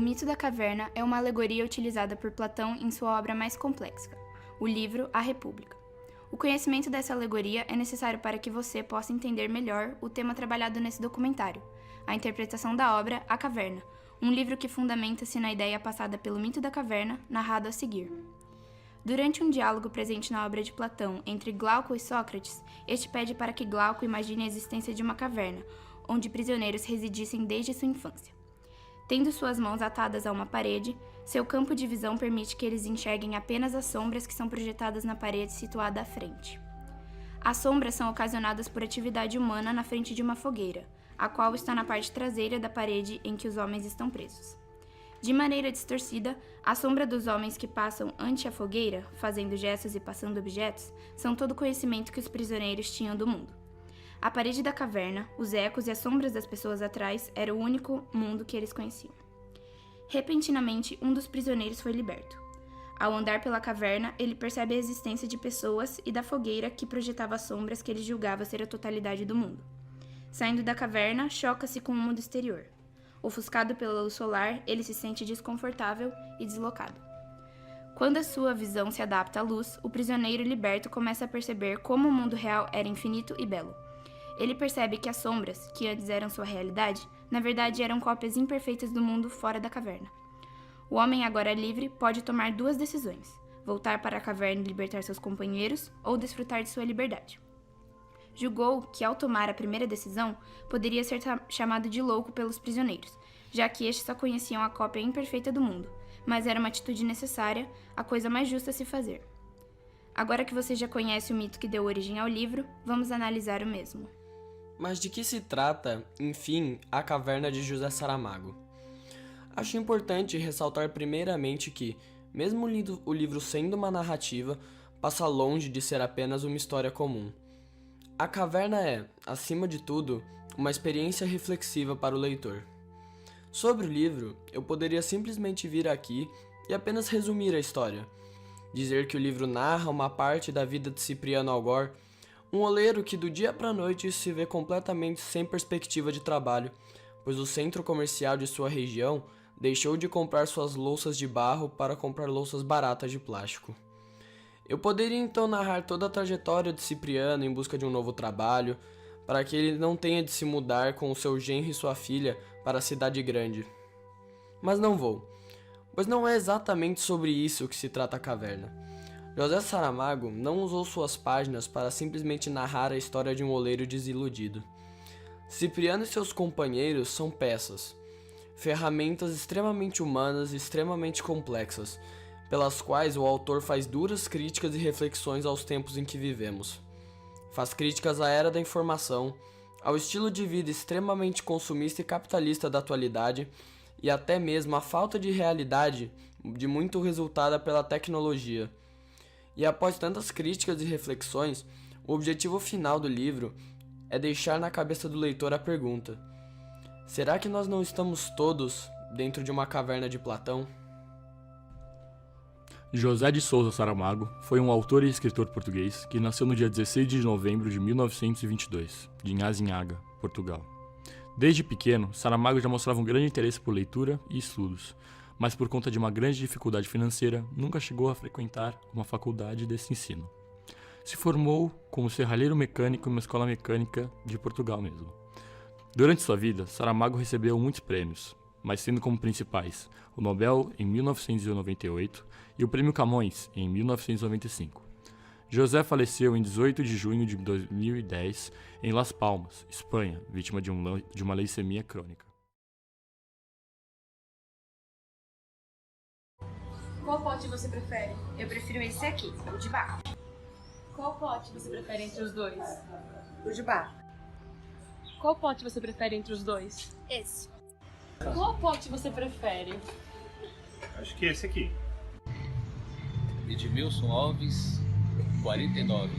mito da caverna é uma alegoria utilizada por Platão em sua obra mais complexa, o livro A República. O conhecimento dessa alegoria é necessário para que você possa entender melhor o tema trabalhado nesse documentário, a interpretação da obra A Caverna, um livro que fundamenta-se na ideia passada pelo mito da caverna, narrado a seguir. Durante um diálogo presente na obra de Platão entre Glauco e Sócrates, este pede para que Glauco imagine a existência de uma caverna, onde prisioneiros residissem desde sua infância. Tendo suas mãos atadas a uma parede, seu campo de visão permite que eles enxerguem apenas as sombras que são projetadas na parede situada à frente. As sombras são ocasionadas por atividade humana na frente de uma fogueira, a qual está na parte traseira da parede em que os homens estão presos. De maneira distorcida, a sombra dos homens que passam ante a fogueira, fazendo gestos e passando objetos, são todo o conhecimento que os prisioneiros tinham do mundo. A parede da caverna, os ecos e as sombras das pessoas atrás era o único mundo que eles conheciam. Repentinamente, um dos prisioneiros foi liberto. Ao andar pela caverna, ele percebe a existência de pessoas e da fogueira que projetava as sombras que ele julgava ser a totalidade do mundo. Saindo da caverna, choca-se com o mundo exterior. Ofuscado pela luz solar, ele se sente desconfortável e deslocado. Quando a sua visão se adapta à luz, o prisioneiro liberto começa a perceber como o mundo real era infinito e belo. Ele percebe que as sombras, que antes eram sua realidade, na verdade eram cópias imperfeitas do mundo fora da caverna. O homem agora livre pode tomar duas decisões: voltar para a caverna e libertar seus companheiros, ou desfrutar de sua liberdade. Julgou que, ao tomar a primeira decisão, poderia ser chamado de louco pelos prisioneiros, já que estes só conheciam a cópia imperfeita do mundo, mas era uma atitude necessária, a coisa mais justa a se fazer. Agora que você já conhece o mito que deu origem ao livro, vamos analisar o mesmo. Mas de que se trata, enfim, A Caverna de José Saramago? Acho importante ressaltar primeiramente que, mesmo o livro sendo uma narrativa, passa longe de ser apenas uma história comum. A caverna é, acima de tudo, uma experiência reflexiva para o leitor. Sobre o livro, eu poderia simplesmente vir aqui e apenas resumir a história. Dizer que o livro narra uma parte da vida de Cipriano Algor, um oleiro que do dia para a noite se vê completamente sem perspectiva de trabalho, pois o centro comercial de sua região deixou de comprar suas louças de barro para comprar louças baratas de plástico. Eu poderia então narrar toda a trajetória de Cipriano em busca de um novo trabalho, para que ele não tenha de se mudar com o seu genro e sua filha para a cidade grande. Mas não vou, pois não é exatamente sobre isso que se trata a caverna. José Saramago não usou suas páginas para simplesmente narrar a história de um oleiro desiludido. Cipriano e seus companheiros são peças, ferramentas extremamente humanas e extremamente complexas, pelas quais o autor faz duras críticas e reflexões aos tempos em que vivemos. Faz críticas à era da informação, ao estilo de vida extremamente consumista e capitalista da atualidade e até mesmo à falta de realidade de muito resultada pela tecnologia. E após tantas críticas e reflexões, o objetivo final do livro é deixar na cabeça do leitor a pergunta: será que nós não estamos todos dentro de uma caverna de Platão? José de Souza Saramago foi um autor e escritor português que nasceu no dia 16 de novembro de 1922, de Nhazinhaga, Portugal. Desde pequeno, Saramago já mostrava um grande interesse por leitura e estudos, mas por conta de uma grande dificuldade financeira, nunca chegou a frequentar uma faculdade desse ensino. Se formou como serralheiro mecânico em uma escola mecânica de Portugal mesmo. Durante sua vida, Saramago recebeu muitos prêmios, mas tendo como principais o Nobel em 1998 e o Prêmio Camões em 1995. José faleceu em 18 de junho de 2010 em Las Palmas, Espanha, vítima de uma leucemia crônica. Qual pote você prefere? Eu prefiro esse aqui, o de barro. Qual pote você prefere entre os dois? O de barro. Qual pote você prefere entre os dois? Esse. Qual pote você prefere? Acho que esse aqui. Edmilson Alves, 49.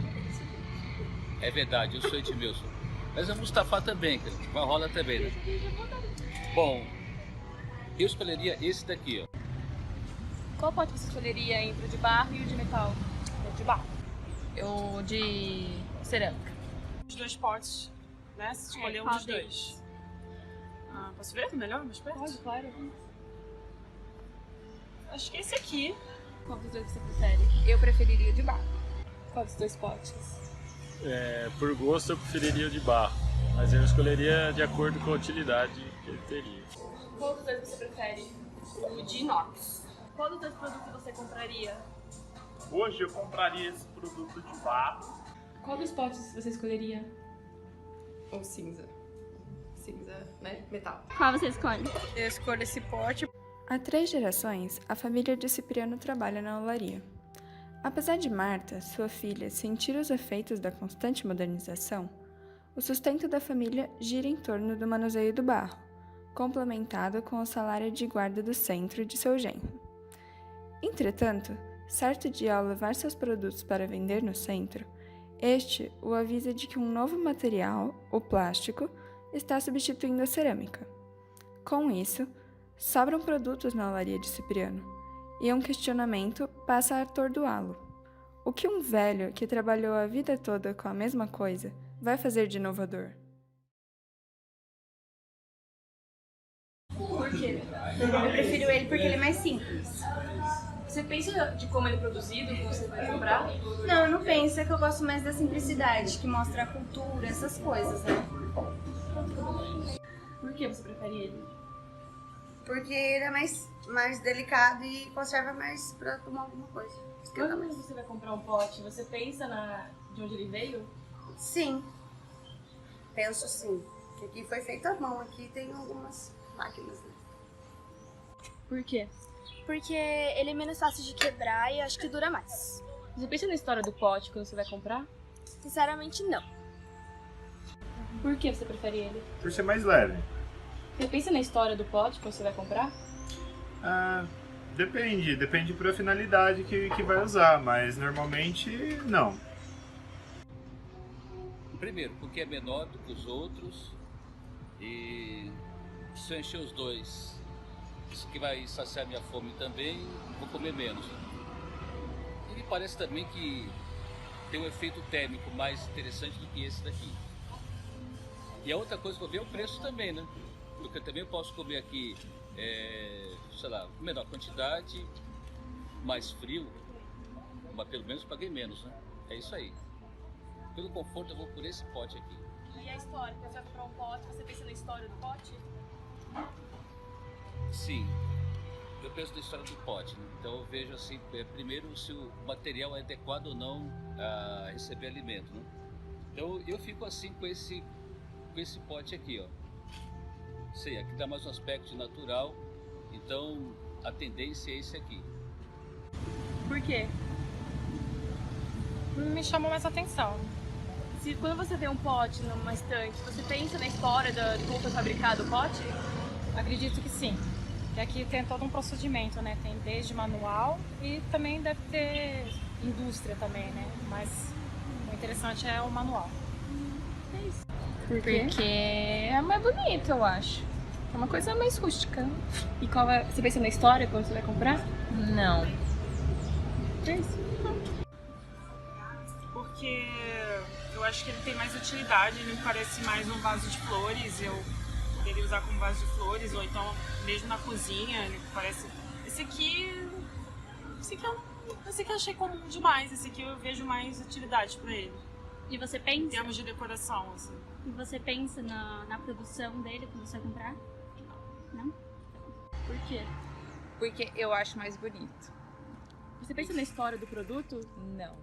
É verdade, eu sou Edmilson. Mas o Mustafa também, vai rola também, né? Bom, eu escolheria esse daqui, ó. Qual pote você escolheria entre o de barro e o de metal? O de barro. O de cerâmica. Os dois potes, né? Se escolher um dos dois. Ah, posso ver melhor, mais perto? Pode, claro. Acho que esse aqui. Qual dos dois você prefere? Eu preferiria o de barro. Qual dos dois potes? Por gosto eu preferiria o de barro, mas eu escolheria de acordo com a utilidade que ele teria. Qual dos dois você prefere? O de inox. Qual dos dois produtos você compraria? Hoje eu compraria esse produto de barro. Qual dos potes você escolheria? O cinza. Cinza, né? Metal. Qual você escolhe? Eu escolho esse pote. Há 3 gerações, a família de Cipriano trabalha na olaria. Apesar de Marta, sua filha, sentir os efeitos da constante modernização, o sustento da família gira em torno do manuseio do barro, complementado com o salário de guarda do centro de seu genro. Entretanto, certo dia ao levar seus produtos para vender no centro, este o avisa de que um novo material, o plástico, está substituindo a cerâmica. Com isso, sobram produtos na olaria de Cipriano, e um questionamento passa a atordoá-lo. O que um velho que trabalhou a vida toda com a mesma coisa vai fazer de inovador? Por quê? Eu prefiro ele porque ele é mais simples. Você pensa de como ele é produzido, que você vai comprar? Não, eu não penso, é que eu gosto mais da simplicidade, que mostra a cultura, essas coisas, né? Por que você prefere ele? Porque ele é mais delicado e conserva mais pra tomar alguma coisa. Esquenta Quando mais. você vai comprar um pote, você pensa de onde ele veio? Sim. Penso sim. Que aqui foi feito à mão. Aqui tem algumas máquinas, né? Por quê? Porque ele é menos fácil de quebrar e acho que dura mais. Você pensa na história do pote quando você vai comprar? Sinceramente, não. Por que você prefere ele? Por ser mais leve. Você pensa na história do pote quando você vai comprar? Depende pra finalidade que vai usar, mas normalmente não. Primeiro, porque é menor do que os outros e se eu encher os dois, isso que vai saciar minha fome também, vou comer menos. E me parece também que tem um efeito térmico mais interessante do que esse daqui. E a outra coisa que eu ver é o preço também, né? Porque eu também posso comer aqui, sei lá, menor quantidade, mais frio, mas pelo menos paguei menos, né? É isso aí. Pelo conforto eu vou por esse pote aqui. E a história? Quando você vai comprar um pote, você pensa na história do pote? Sim, eu penso na história do pote, né? Então eu vejo assim, primeiro se o material é adequado ou não a receber alimento, né? Então eu fico assim com esse pote aqui, ó. Sei, aqui dá mais um aspecto natural, então a tendência é esse aqui. Por quê? Me chamou mais atenção. Quando você vê um pote numa estante, você pensa na história de como foi fabricado o pote? Acredito que sim. E aqui tem todo um procedimento, né? Tem desde manual e também deve ter indústria também, né? Mas o interessante é o manual. É isso. Porque é mais bonito, eu acho. É uma coisa mais rústica. E você pensa na história quando você vai comprar? Não. É isso. Porque eu acho que ele tem mais utilidade, ele me parece mais um vaso de flores, eu poderia usar como vaso de flores, ou então mesmo na cozinha, ele parece... Esse aqui eu achei comum demais, esse aqui eu vejo mais utilidade pra ele, E você em pensa? termos de decoração, assim. E você pensa na produção dele quando você vai comprar? Não? Por quê? Porque eu acho mais bonito. Você pensa na história do produto? Não.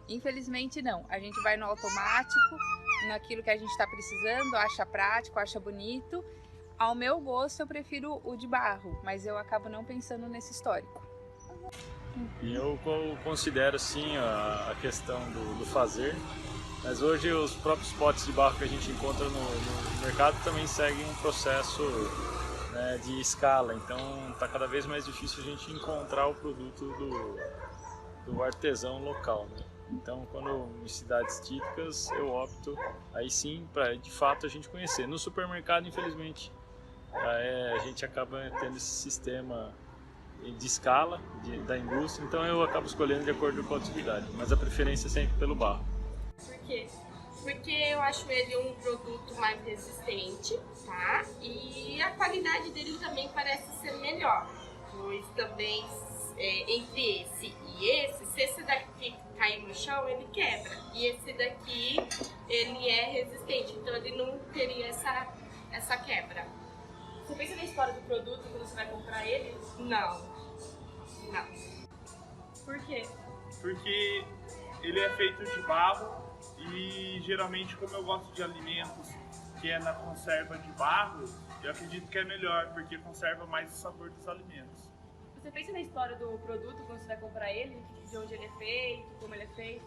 Infelizmente não. A gente vai no automático, naquilo que a gente está precisando, acha prático, acha bonito. Ao meu gosto eu prefiro o de barro, mas eu acabo não pensando nesse histórico. E eu considero sim a questão do fazer, mas hoje os próprios potes de barro que a gente encontra no mercado também seguem um processo, né, de escala, então está cada vez mais difícil a gente encontrar o produto do artesão local, né? Então, quando em cidades típicas, eu opto aí sim para de fato a gente conhecer. No supermercado, infelizmente, a gente acaba tendo esse sistema de escala da indústria, então eu acabo escolhendo de acordo com a utilidade, mas a preferência é sempre pelo barro. Por quê? Porque eu acho ele um produto mais resistente, tá? E a qualidade dele também parece ser melhor. Pois também, entre esse e esse, se esse daqui cair no chão, ele quebra. E esse daqui, ele é resistente, então ele não teria essa quebra. Você pensa na história do produto quando você vai comprar ele? Não. Por quê? Porque ele é feito de barro e geralmente, como eu gosto de alimentos que é na conserva de barro, eu acredito que é melhor, porque conserva mais o sabor dos alimentos. Você pensa na história do produto quando você vai comprar ele? De onde ele é feito, como ele é feito?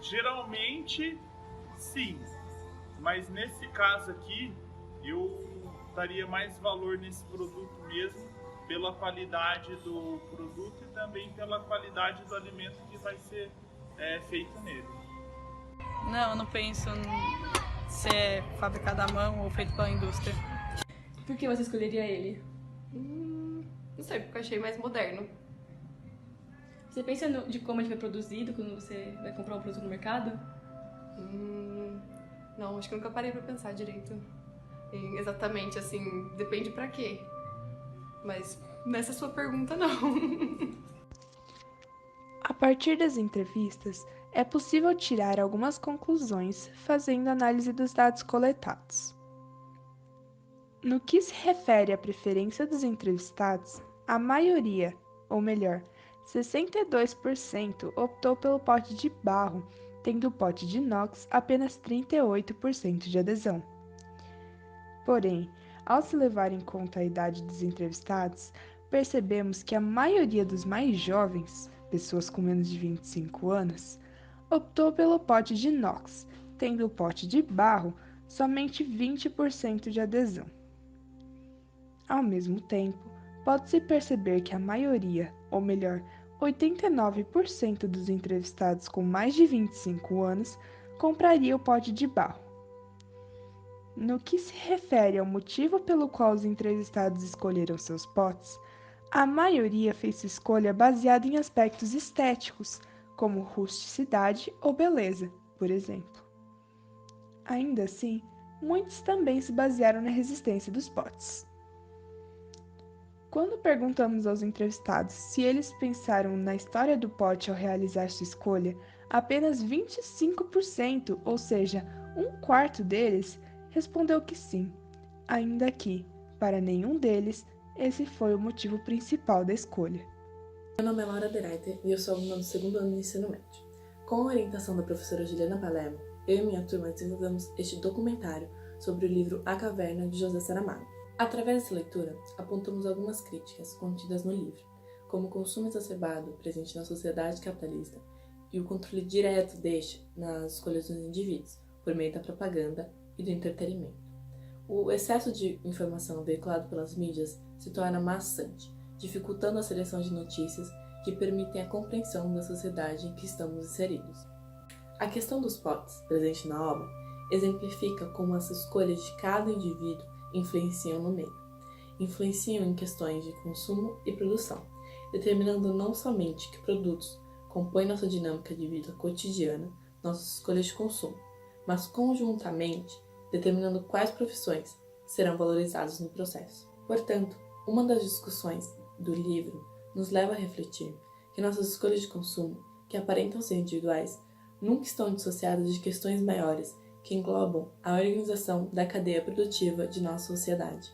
Geralmente, sim. Mas nesse caso aqui, eu daria mais valor nesse produto mesmo, pela qualidade do produto e também pela qualidade do alimento que vai ser feito nele. Não, eu não penso se é fabricado à mão ou feito pela indústria. Por que você escolheria ele? Não sei, porque eu achei mais moderno. Você pensa de como ele foi produzido quando você vai comprar um produto no mercado? Não, acho que eu nunca parei pra pensar direito. Exatamente, assim, depende pra quê. Mas nessa sua pergunta, não. A partir das entrevistas, é possível tirar algumas conclusões fazendo análise dos dados coletados. No que se refere à preferência dos entrevistados, a maioria, ou melhor, 62% optou pelo pote de barro, tendo o pote de inox apenas 38% de adesão. Porém, ao se levar em conta a idade dos entrevistados, percebemos que a maioria dos mais jovens, pessoas com menos de 25 anos, optou pelo pote de inox, tendo o pote de barro somente 20% de adesão. Ao mesmo tempo, pode-se perceber que a maioria, ou melhor, 89% dos entrevistados com mais de 25 anos compraria o pote de barro. No que se refere ao motivo pelo qual os entrevistados escolheram seus potes, a maioria fez sua escolha baseada em aspectos estéticos, como rusticidade ou beleza, por exemplo. Ainda assim, muitos também se basearam na resistência dos potes. Quando perguntamos aos entrevistados se eles pensaram na história do pote ao realizar sua escolha, apenas 25%, ou seja, 1/4 deles, respondeu que sim, ainda que, para nenhum deles, esse foi o motivo principal da escolha. Meu nome é Laura Bereiter e eu sou aluna do 2º ano do ensino médio. Com a orientação da professora Juliana Palermo, eu e minha turma desenvolvemos este documentário sobre o livro A Caverna, de José Saramago. Através dessa leitura, apontamos algumas críticas contidas no livro, como o consumo exacerbado presente na sociedade capitalista e o controle direto deste nas escolhas dos indivíduos, por meio da propaganda e do entretenimento. O excesso de informação veiculado pelas mídias se torna maçante, dificultando a seleção de notícias que permitem a compreensão da sociedade em que estamos inseridos. A questão dos potes, presente na obra, exemplifica como as escolhas de cada indivíduo influenciam no meio. Influenciam em questões de consumo e produção, determinando não somente que produtos compõem nossa dinâmica de vida cotidiana, nossas escolhas de consumo, mas conjuntamente determinando quais profissões serão valorizadas no processo. Portanto, uma das discussões do livro nos leva a refletir que nossas escolhas de consumo, que aparentam ser individuais, nunca estão dissociadas de questões maiores que englobam a organização da cadeia produtiva de nossa sociedade.